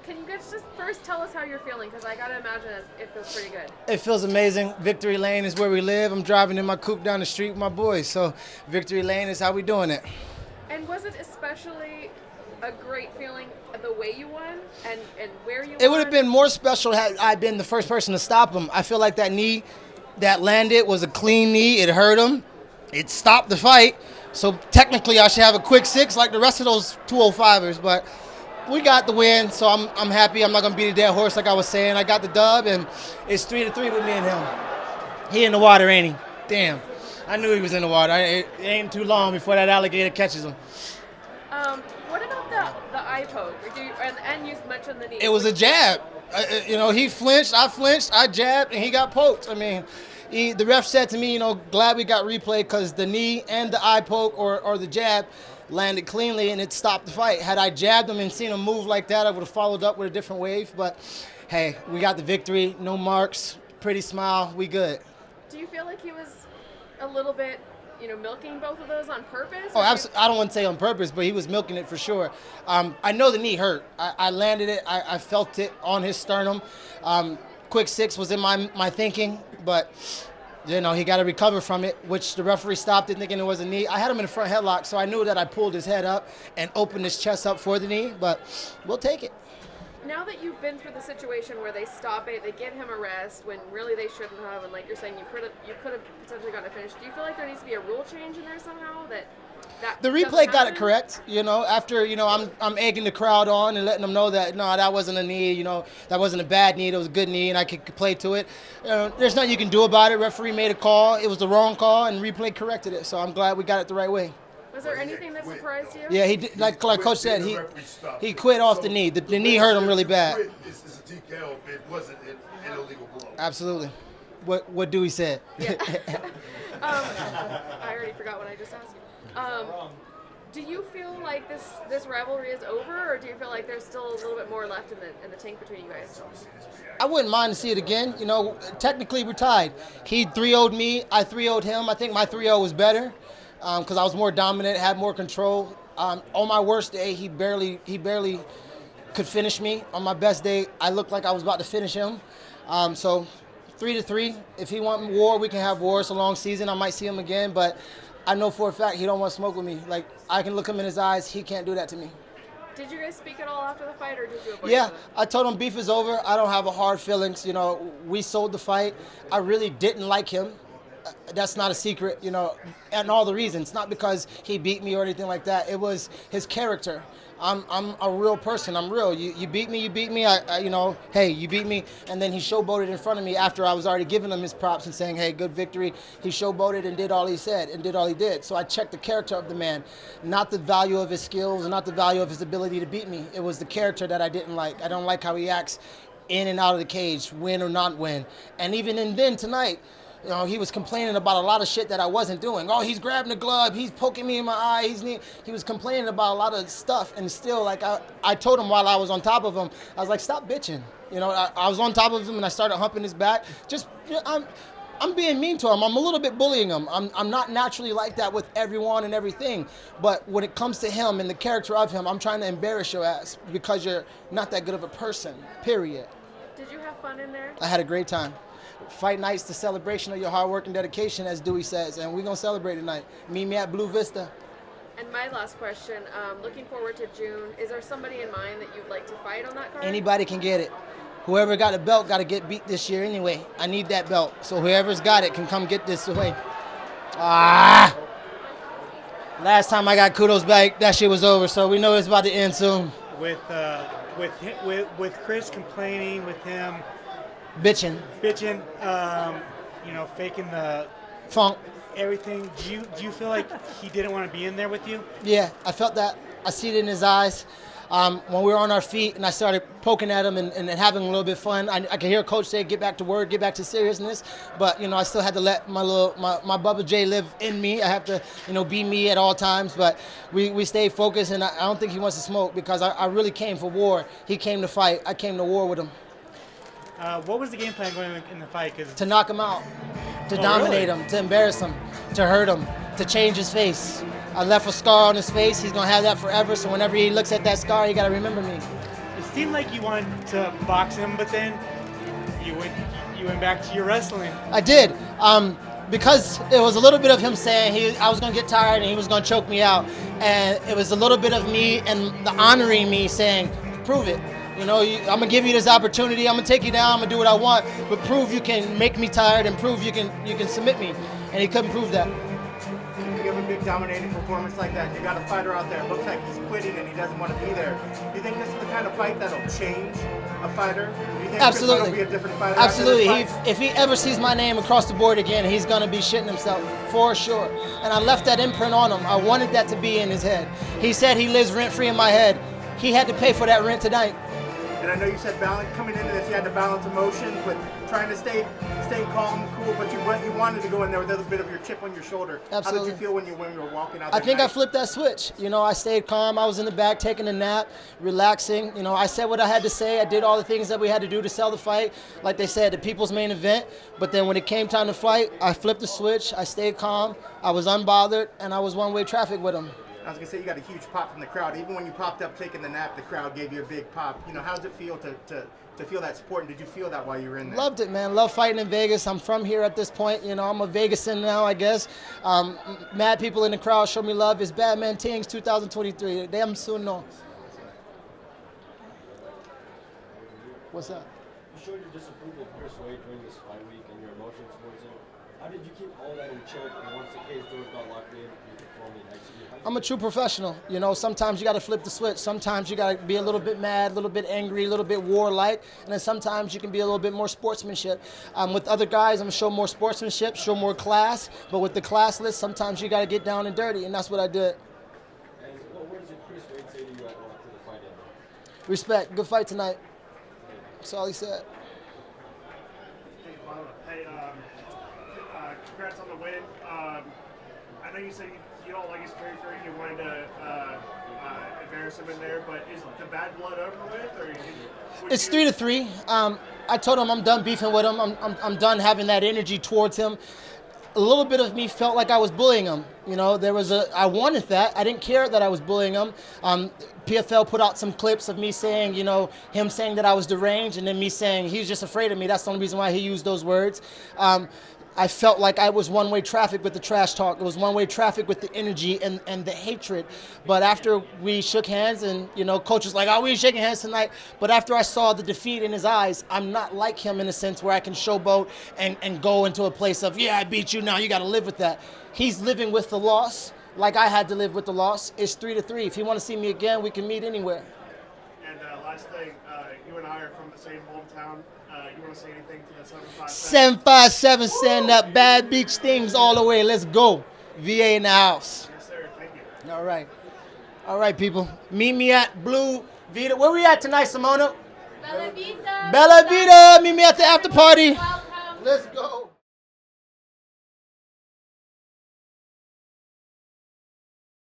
can you guys just first tell us how you're feeling? Because I got to imagine it feels pretty good. It feels amazing. Victory Lane is where we live. I'm driving in my coupe down the street with my boys. So Victory Lane is how we doing it. And was it especially a great feeling the way you won and where you won? It would have been more special had I been the first person to stop him. I feel like that knee that landed was a clean knee. It hurt him. It stopped the fight. So technically I should have a quick 6 like the rest of those 205ers. But we got the win, so I'm happy. I'm not going to beat a dead horse like I was saying. I got the dub, and it's 3-3 with me and him. He in the water, ain't he? Damn. I knew he was in the water. It ain't too long before that alligator catches him. What about the eye poke? And you mentioned the knee. It was a jab. He flinched, I jabbed, and he got poked. I mean, the ref said to me, glad we got replay because the knee and the eye poke or the jab landed cleanly, and it stopped the fight. Had I jabbed him and seen him move like that, I would have followed up with a different wave. But, hey, we got the victory. No marks. Pretty smile. We good. Do you feel like he was a little bit, milking both of those on purpose? Oh, absolutely. I don't want to say on purpose, but he was milking it for sure. I know the knee hurt. I landed it. I felt it on his sternum. Quick 6 was in my thinking, but he got to recover from it, which the referee stopped it thinking it was a knee. I had him in the front headlock, so I knew that I pulled his head up and opened his chest up for the knee, but we'll take it. Now that you've been through the situation where they stop it, they give him a rest when really they shouldn't have, and like you're saying, you could have potentially gotten a finish. Do you feel like there needs to be a rule change in there somehow that the replay got it correct? After I'm egging the crowd on and letting them know that no, that wasn't a knee. That wasn't a bad knee. It was a good knee, and I could play to it. There's nothing you can do about it. Referee made a call. It was the wrong call, and replay corrected it. So I'm glad we got it the right way. Was there anything that surprised you? Yeah, he did. Like Coach said, he quit off the knee. The knee hurt him really bad. It's a TKO. It wasn't an illegal blow. Absolutely. What Dewey said. Yeah. I already forgot what I just asked you. Do you feel like this rivalry is over, or do you feel like there's still a little bit more left in the tank between you guys? I wouldn't mind to see it again. Technically we're tied. He 3-0'd me. I 3-0'd him. I think my 3-0 was better. Because I was more dominant, had more control. On my worst day, he barely could finish me. On my best day, I looked like I was about to finish him. So 3-3. If he wants war, we can have war. It's a long season. I might see him again, but I know for a fact he don't want to smoke with me. Like, I can look him in his eyes. He can't do that to me. Did you guys speak at all after the fight, or did you avoid Yeah, it? I told him beef is over. I don't have a hard feelings. We sold the fight. I really didn't like him. That's not a secret, and all the reasons. Not because he beat me or anything like that. It was his character. I'm a real person. I'm real. You beat me. Hey, you beat me. And then he showboated in front of me after I was already giving him his props and saying, hey, good victory. He showboated and did all he said and did all he did. So I checked the character of the man, not the value of his skills and not the value of his ability to beat me. It was the character that I didn't like. I don't like how he acts in and out of the cage, win or not win. And even then tonight, he was complaining about a lot of shit that I wasn't doing. Oh, he's grabbing the glove. He's poking me in my eye. He was complaining about a lot of stuff. And still, like, I told him while I was on top of him, I was like, stop bitching. I was on top of him and I started humping his back. I'm being mean to him. I'm a little bit bullying him. I'm not naturally like that with everyone and everything. But when it comes to him and the character of him, I'm trying to embarrass your ass because you're not that good of a person, period. Did you have fun in there? I had a great time. Fight night's the celebration of your hard work and dedication, as Dewey says, and we're going to celebrate tonight. Meet me at Blue Vista. And my last question, looking forward to June, is there somebody in mind that you'd like to fight on that card? Anybody can get it. Whoever got a belt got to get beat this year anyway. I need that belt, so whoever's got it can come get this away. Last time I got kudos back, that shit was over, so we know it's about to end soon. With Chris complaining, with him bitching, faking the funk, everything. Do you feel like he didn't want to be in there with you? Yeah, I felt that. I see it in his eyes. When we were on our feet and I started poking at him and having a little bit of fun, I could hear Coach say, get back to work, get back to seriousness. But, I still had to let my Bubba J live in me. I have to, be me at all times. But we stayed focused, and I don't think he wants to smoke because I really came for war. He came to fight. I came to war with him. What was the game plan going in the fight? To knock him out, to dominate him, to embarrass him, to hurt him, to change his face. I left a scar on his face. He's going to have that forever, so whenever he looks at that scar, he got to remember me. it seemed like you wanted to box him, but then you went back to your wrestling. I did. Because it was a little bit of him saying I was going to get tired and he was going to choke me out. And it was a little bit of me and the honoring me saying, prove it. I'm going to give you this opportunity. I'm going to take you down. I'm going to do what I want. But prove you can make me tired and prove you can submit me. And he couldn't prove that. You have a big dominating performance like that. You got a fighter out there. It looks like he's quitting and he doesn't want to be there. Do you think this is the kind of fight that'll change a fighter? Do you think Absolutely. Chris will be a different fighter? Absolutely. After this fight? If he ever sees my name across the board again, he's going to be shitting himself for sure. And I left that imprint on him. I wanted that to be in his head. He said he lives rent-free in my head. He had to pay for that rent tonight. And I know you said coming into this, you had to balance emotions with trying to stay calm, cool, but you wanted to go in there with a little bit of your chip on your shoulder. Absolutely. How did you feel when you were walking out? I think I flipped that switch. I stayed calm. I was in the back taking a nap, relaxing. I said what I had to say. I did all the things that we had to do to sell the fight. Like they said, the people's main event. But then when it came time to fight, I flipped the switch. I stayed calm. I was unbothered, and I was one-way traffic with him. I was going to say, you got a huge pop from the crowd. Even when you popped up taking the nap, the crowd gave you a big pop. How does it feel to feel that support? And did you feel that while you were in there? Loved it, man. Love fighting in Vegas. I'm from here at this point. I'm a Vegasan now, I guess. Mad people in the crowd show me love. It's Batman Tings 2023. Damn soon, no. What's up? You showed your disapproval of Chris Wade during this fight week and your emotions towards him. How did you keep all that in check? And once the cage doors got locked in, you performed the next year? I'm a true professional. Sometimes you got to flip the switch. Sometimes you got to be a little bit mad, a little bit angry, a little bit warlike. And then sometimes you can be a little bit more sportsmanship. With other guys, I'm going to show more sportsmanship, show more class. But with the classless, sometimes you got to get down and dirty. And that's what I did. And what words did Chris Wade say to you after the fight ended? Respect. Good fight tonight. That's all he said. Hey, congrats on the win. I know you said you don't like his character. You wanted to embarrass him in there, but is the bad blood over with, or it's 3-3. I told him I'm done beefing with him. I'm done having that energy towards him. A little bit of me felt like I was bullying him. I wanted that. I didn't care that I was bullying him. PFL put out some clips of me saying, him saying that I was deranged, and then me saying he was just afraid of me. That's the only reason why he used those words. I felt like I was one-way traffic with the trash talk. It was one-way traffic with the energy and the hatred. But after we shook hands and, coach was like, we ain't shaking hands tonight. But after I saw the defeat in his eyes, I'm not like him in a sense where I can showboat and go into a place of, I beat you, now you got to live with that. He's living with the loss like I had to live with the loss. It's 3-3. If you want to see me again, we can meet anywhere. And last thing, you and I are from the same hometown. You want to say anything to the 757? 757, stand up. Bad Beach Things all the way. Let's go. VA in the house. Yes, sir. Thank you. All right. All right, people. Meet me at Blue Vita. Where we at tonight, Simona? Bella Vita. Bella Vita. Meet me at the after party.